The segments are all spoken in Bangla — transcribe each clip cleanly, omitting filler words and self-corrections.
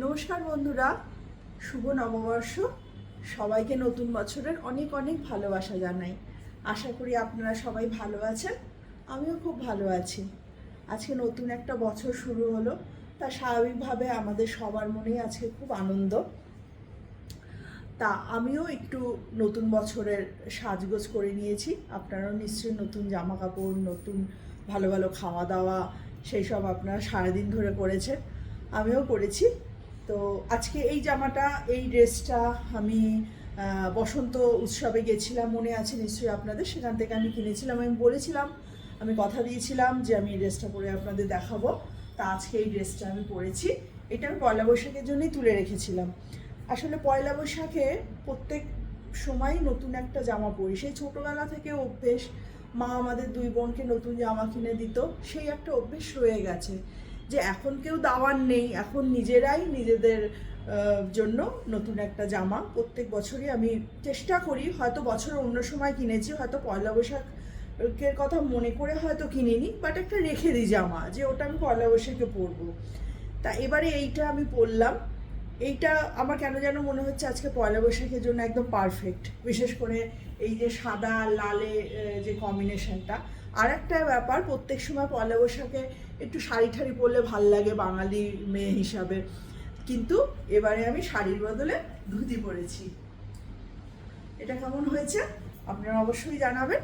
নমস্কার বন্ধুরা, শুভ নববর্ষ। সবাইকে নতুন বছরের অনেক অনেক ভালোবাসা জানাই। আশা করি আপনারা সবাই ভালো আছেন, আমিও খুব ভালো আছি। আজকে নতুন একটা বছর শুরু হলো, তা স্বাভাবিকভাবে আমাদের সবার মনেই আজকে খুব আনন্দ। তা আমিও একটু নতুন বছরের সাজগোজ করে নিয়েছি। আপনারাও নিশ্চয়ই নতুন জামা কাপড়, নতুন ভালো ভালো খাওয়া দাওয়া সেই সব আপনারা সারাদিন ধরে করেছেন, আমিও করেছি। তো আজকে এই জামাটা, এই ড্রেসটা আমি বসন্ত উৎসবে গেছিলাম, মনে আছে নিশ্চয়ই আপনাদের, সেখান থেকে আমি কিনেছিলাম। আমি বলেছিলাম, আমি কথা দিয়েছিলাম যে আমি এই ড্রেসটা পরে আপনাদের দেখাবো। তা আজকে এই ড্রেসটা আমি পরেছি। এটা আমি পয়লা বৈশাখের জন্যই তুলে রেখেছিলাম। আসলে পয়লা বৈশাখে প্রত্যেক সময় নতুন একটা জামা পরি, সেই ছোটোবেলা থেকে অভ্যেস। মা আমাদের দুই বোনকে নতুন জামা কিনে দিত, সেই একটা অভ্যেস রয়ে গেছে যে এখন কেউ দাওয়ার নেই, এখন নিজেরাই নিজেদের জন্য নতুন একটা জামা প্রত্যেক বছরই আমি চেষ্টা করি। হয়তো বছরের অন্য সময় কিনেছি, হয়তো পয়লা বৈশাখের কথা মনে করে হয়তো কিনিনি, বাট একটা রেখে দিই জামা যে ওটা আমি পয়লা বৈশাখে পরবো। তা এবারে এইটা আমি পরলাম। এইটা আমার কেন যেন মনে হচ্ছে আজকে পয়লা বৈশাখের জন্য একদম পারফেক্ট। বিশেষ করে এই যে সাদা লালে যে কম্বিনেশনটা। আর একটা ব্যাপার, প্রত্যেক সময় পয়লা বৈশাখে একটু শাড়ি ঠাড়ি পরলে ভাল লাগে বাঙালি মেয়ে হিসাবে, কিন্তু এবারে আমি শাড়ির বদলে ধুতি পরেছি। এটা কেমন হয়েছে আপনারা অবশ্যই জানাবেন।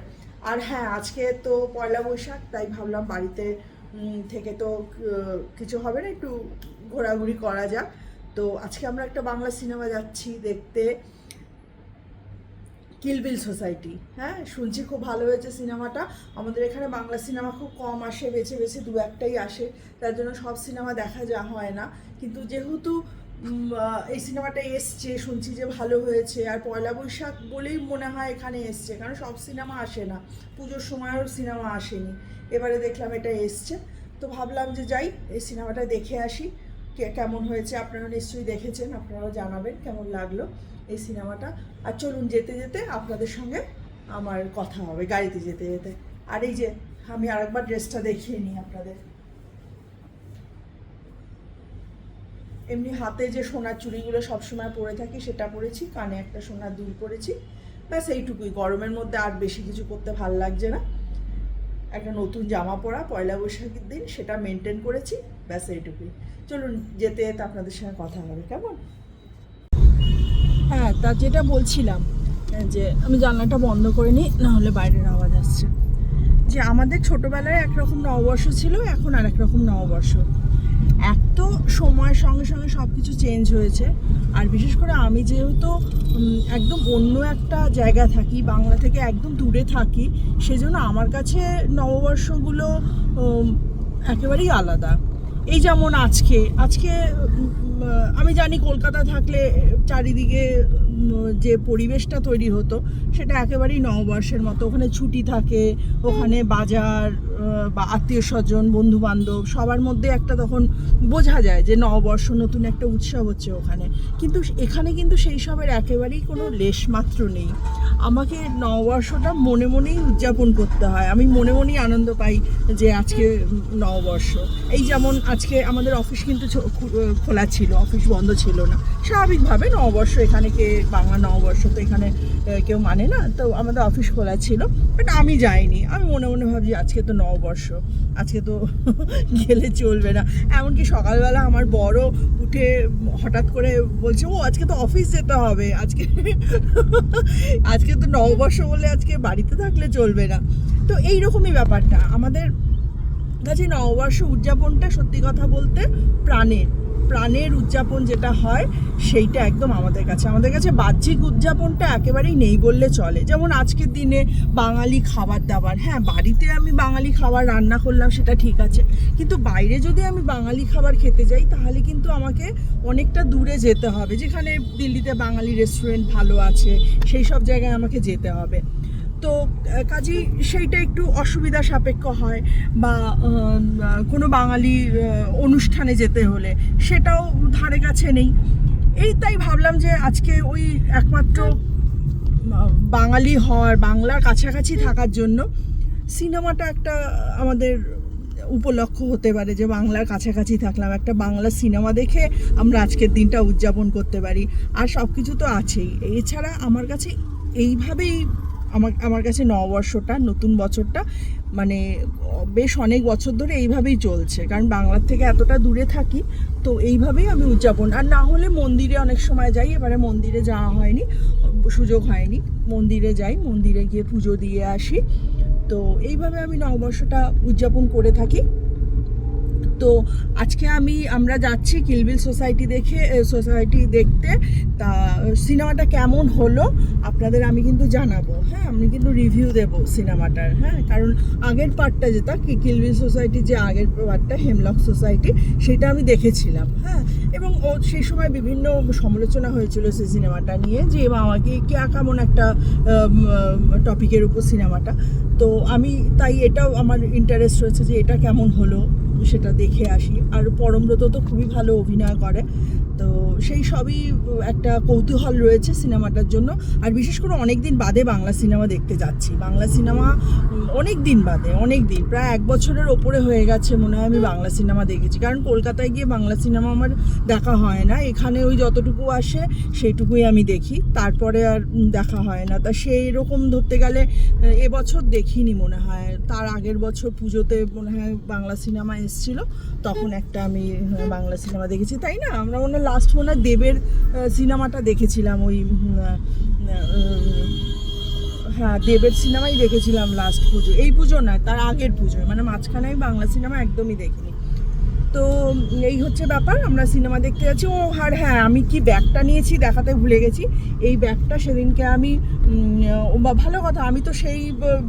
আর হ্যাঁ, আজকে তো পয়লা বৈশাখ, তাই ভাবলাম বাড়িতে থেকে তো কিছু হবে না, একটু ঘোরাঘুরি করা যাক। তো আজকে আমরা একটা বাংলা সিনেমা যাচ্ছি দেখতে, কিল বিল সোসাইটি। হ্যাঁ, শুনছি খুব ভালো হয়েছে সিনেমাটা। আমাদের এখানে বাংলা সিনেমা খুব কম আসে, বেছে বেছে দু একটাই আসে, তার জন্য সব সিনেমা দেখা হয় না। কিন্তু যেহেতু এই সিনেমাটা এসছে, শুনছি যে ভালো হয়েছে, আর পয়লা বৈশাখ বলেই মনে হয় এখানে এসছে, কারণ সব সিনেমা আসে না, পুজোর সময়ও সিনেমা আসেনি। এবারে দেখলাম এটা এসছে, তো ভাবলাম যে যাই, এই সিনেমাটা দেখে আসি। কেমন হয়েছে আপনারা নিশ্চয়ই দেখেছেন, আপনারাও জানাবেন কেমন লাগলো এই সিনেমাটা। আর চলুন যেতে যেতে আপনাদের সঙ্গে আমার কথা হবে, গাড়িতে যেতে যেতে। আর এই যে আমি আরেকবার ড্রেসটা দেখিয়ে নিই আপনাদের। এমনি হাতে যে সোনার চুড়িগুলো সবসময় পরে থাকি সেটা পরেছি, কানে একটা সোনার দুল পরেছি, ব্যাস এইটুকুই। গরমের মধ্যে আর বেশি কিছু করতে ভাল লাগছে না। একটা নতুন জামা পরা পয়লা বৈশাখের দিন, সেটা মেনটেন করেছি, ব্যাস এইটুকুই। চলুন যেতে যেতে আপনাদের সঙ্গে কথা হবে, কেমন? হ্যাঁ, তা যেটা বলছিলাম, যে আমি জানলাটা বন্ধ করে নিই, নাহলে বাইরের আওয়াজ আসছে। যে আমাদের ছোটোবেলায় একরকম নববর্ষ ছিল, এখন আর একরকম নববর্ষ। এত সময়ের সঙ্গে সঙ্গে সব কিছু চেঞ্জ হয়েছে। আর বিশেষ করে আমি যেহেতু একদম অন্য একটা জায়গা থাকি, বাংলা থেকে একদম দূরে থাকি, সেজন্য আমার কাছে নববর্ষগুলো একেবারেই আলাদা। এই যেমন আজকে আজকে আমি জানি কলকাতা থাকলে চারিদিকে যে পরিবেশটা তৈরি হতো সেটা একেবারেই নববর্ষের মতো। ওখানে ছুটি থাকে, ওখানে বাজার বা আত্মীয় স্বজন বন্ধু বান্ধব সবার মধ্যে একটা তখন বোঝা যায় যে নববর্ষ, নতুন একটা উৎসব হচ্ছে ওখানে। কিন্তু এখানে কিন্তু সেই সবের একেবারেই কোনো লেশমাত্র নেই। আমাকে নববর্ষটা মনে মনেই উদযাপন করতে হয়, আমি মনে মনেই আনন্দ পাই যে আজকে নববর্ষ। এই যেমন আজকে আমাদের অফিস কিন্তু খোলা ছিল, অফিস বন্ধ ছিল না। স্বাভাবিকভাবে নববর্ষ, এখানে কে বাংলা নববর্ষ তো এখানে কেউ মানে না, তো আমাদের অফিস খোলা ছিল, বাট আমি যাইনি। আমি মনে মনে ভাবছি আজকে তো নববর্ষ, আজকে তো গেলে চলবে না। এমনকি সকালবেলা আমার বড় উঠে হঠাৎ করে বলছে, ও আজকে তো অফিস যেতে হবে, আজকে আজকে তো নববর্ষ বলে আজকে বাড়িতে থাকলে চলবে না। তো এইরকমই ব্যাপারটা আমাদের কাছে। নববর্ষ উদযাপনটা সত্যি কথা বলতে প্রাণের উদযাপন যেটা হয় সেইটা একদম আমাদের কাছে বাহ্যিক উদযাপনটা একেবারেই নেই বললে চলে। যেমন আজকের দিনে বাঙালি খাবার দাবার, হ্যাঁ বাড়িতে আমি বাঙালি খাবার রান্না করলাম সেটা ঠিক আছে, কিন্তু বাইরে যদি আমি বাঙালি খাবার খেতে যাই তাহলে কিন্তু আমাকে অনেকটা দূরে যেতে হবে, যেখানে দিল্লিতে বাঙালি রেস্টুরেন্ট ভালো আছে সেই সব জায়গায় আমাকে যেতে হবে। তো কাজেই সেইটা একটু অসুবিধা সাপেক্ষ হয়। বা কোনো বাঙালি অনুষ্ঠানে যেতে হলে সেটাও ধারে কাছে নেই। এই তাই ভাবলাম যে আজকে ওই একমাত্র বাঙালি হওয়ার, বাংলার কাছাকাছি থাকার জন্য সিনেমাটা একটা আমাদের উপলক্ষ হতে পারে যে বাংলার কাছাকাছি থাকলাম, একটা বাংলা সিনেমা দেখে আমরা আজকের দিনটা উদযাপন করতে পারি। আর সব কিছু তো আছেই। এছাড়া আমার কাছে এইভাবেই আমার কাছে নববর্ষটা, নতুন বছরটা মানে বেশ অনেক বছর ধরে এইভাবেই চলছে, কারণ বাংলার থেকে এতটা দূরে থাকি, তো এইভাবেই আমি উদযাপন। আর না হলে মন্দিরে অনেক সময় যাই, এবারে মন্দিরে যাওয়া হয়নি, সুযোগ হয়নি, মন্দিরে যাই, মন্দিরে গিয়ে পুজো দিয়ে আসি। তো এইভাবে আমি নববর্ষটা উদযাপন করে থাকি। তো আজকে আমরা যাচ্ছি কিলবিল সোসাইটি দেখতে। তা সিনেমাটা কেমন হলো আপনাদের আমি কিন্তু জানাবো, হ্যাঁ, আমি কিন্তু রিভিউ দেবো সিনেমাটার, হ্যাঁ, কারণ আগের পার্টটা যেটা কিলবিল সোসাইটির যে আগের পার্টটা হেমলক সোসাইটি, সেটা আমি দেখেছিলাম, হ্যাঁ, এবং সেই সময় বিভিন্ন সমালোচনা হয়েছিল সেই সিনেমাটা নিয়ে, যে আমাকে কেমন একটা টপিকের উপর সিনেমাটা। তো আমি তাই এটাও আমার ইন্টারেস্ট রয়েছে যে এটা কেমন হলো সেটা দেখে আসি। আর পরমব্রত তো খুবই ভালো অভিনয় করে, তো সেই সবই একটা কৌতূহল রয়েছে সিনেমাটার জন্য। আর বিশেষ করে অনেক দিন বাদে বাংলা সিনেমা দেখতে যাচ্ছি। বাংলা সিনেমা অনেক দিন বাদে, প্রায় 1 বছরের ওপরে হয়ে গেছে মনে হয় আমি বাংলা সিনেমা দেখেছি, কারণ কলকাতায় গিয়ে বাংলা সিনেমা আমার দেখা হয় না। এখানে ওই যতটুকু আসে সেইটুকুই আমি দেখি, তারপরে আর দেখা হয় না। তা সেই রকম ধরতে গেলে এবছর দেখিনি মনে হয়, তার আগের বছর পুজোতে মনে হয় বাংলা সিনেমা এসেছিল, তখন একটা আমি বাংলা সিনেমা দেখেছি, তাই না? আমরা মনে হয় লাস্ট মনে হয় দেবের সিনেমাটা দেখেছিলাম, ওই হ্যাঁ, দেবের সিনেমাই দেখেছিলাম লাস্ট পুজো, এই পুজো নয়, তার আগের পুজো, মানে মাঝখানে আমি বাংলা সিনেমা একদমই দেখিনি। তো এই হচ্ছে ব্যাপার, আমরা সিনেমা দেখতে যাচ্ছি। ও আর হ্যাঁ, আমি কি ব্যাগটা নিয়েছি দেখাতে ভুলে গেছি। এই ব্যাগটা সেদিনকে আমি ভালো কথা, আমি তো সেই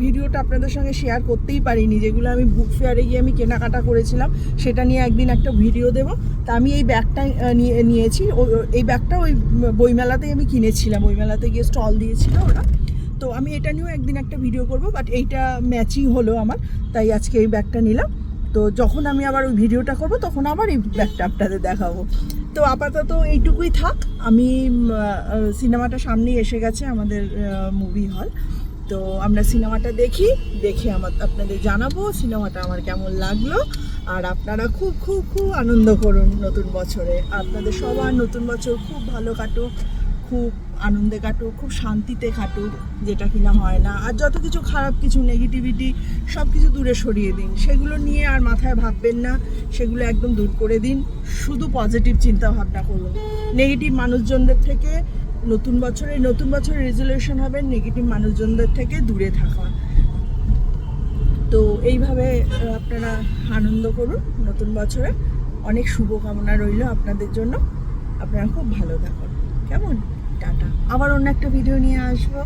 ভিডিওটা আপনাদের সঙ্গে শেয়ার করতেই পারিনি, যেগুলো আমি বুক ফেয়ারে গিয়ে আমি কেনাকাটা করেছিলাম, সেটা নিয়ে একদিন একটা ভিডিও দেব। তা আমি এই ব্যাগটা নিয়েছি। এই ব্যাগটা ওই বইমেলাতেই আমি কিনেছিলাম, বইমেলাতে গিয়ে স্টল দিয়েছিল ওরা। তো আমি এটা নিয়েও একদিন একটা ভিডিও করব, বাট এইটা ম্যাচিং হলো আমার, তাই আজকে এই ব্যাগটা নিলাম। তো যখন আমি আবার ওই ভিডিওটা করব তখন আবার এই ব্যাগটা আপনাদের দেখাবো। তো আপাতত এইটুকুই থাক। আমি সিনেমাটা সামনেই এসে গেছে, আমাদের মুভি হল। তো আমরা সিনেমাটা দেখে আপনাদের জানাবো সিনেমাটা আমার কেমন লাগলো। আর আপনারা খুব খুব খুব আনন্দ করুন নতুন বছরে। আপনাদের সবার নতুন বছর খুব ভালো কাটুক, খুব আনন্দে কাটুক, খুব শান্তিতে কাটুক, যেটা কিনা হয় না। আর যত কিছু খারাপ কিছু নেগেটিভিটি সব কিছু দূরে সরিয়ে দিন, সেগুলো নিয়ে আর মাথায় ভাববেন না, সেগুলো একদম দূর করে দিন। শুধু পজিটিভ চিন্তা ভাবনা করুন। নেগেটিভ মানুষজনদের থেকে নতুন বছরে রেজলিউশন হবে নেগেটিভ মানুষজনদের থেকে দূরে থাকা। তো এইভাবে আপনারা আনন্দ করুন নতুন বছরে। অনেক শুভকামনা রইল আপনাদের জন্য। আপনারা খুব ভালো থাকুন, কেমন? টাটা। আবার অন্য একটা ভিডিও নিয়ে আসবো।